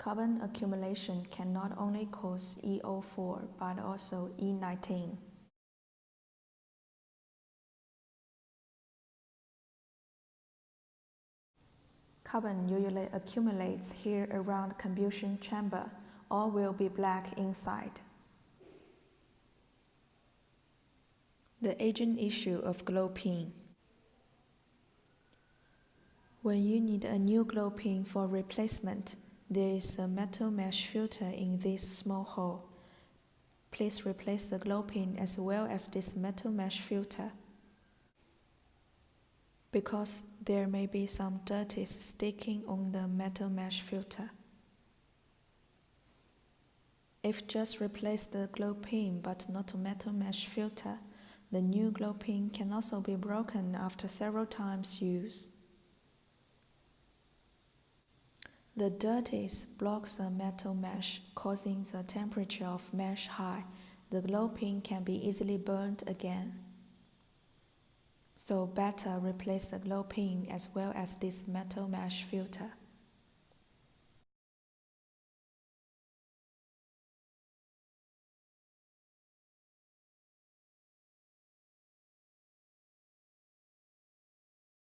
Carbon accumulation can not only cause E04 but also E19. Carbon usually accumulates here around combustion chamber or will be black inside. The agent issue of glow pin. When you need a new glow pin for replacement, there is a metal mesh filter in this small hole. Please replace the glow pin as well as this metal mesh filter, because there may be some dirties sticking on the metal mesh filter. If just replace the glow pin but not a metal mesh filter, the new glow pin can also be broken after several times use. The dirties blocks the metal mesh, causing the temperature of mesh high. The glow pin can be easily burned again. So better replace the glow pin as well as this metal mesh filter.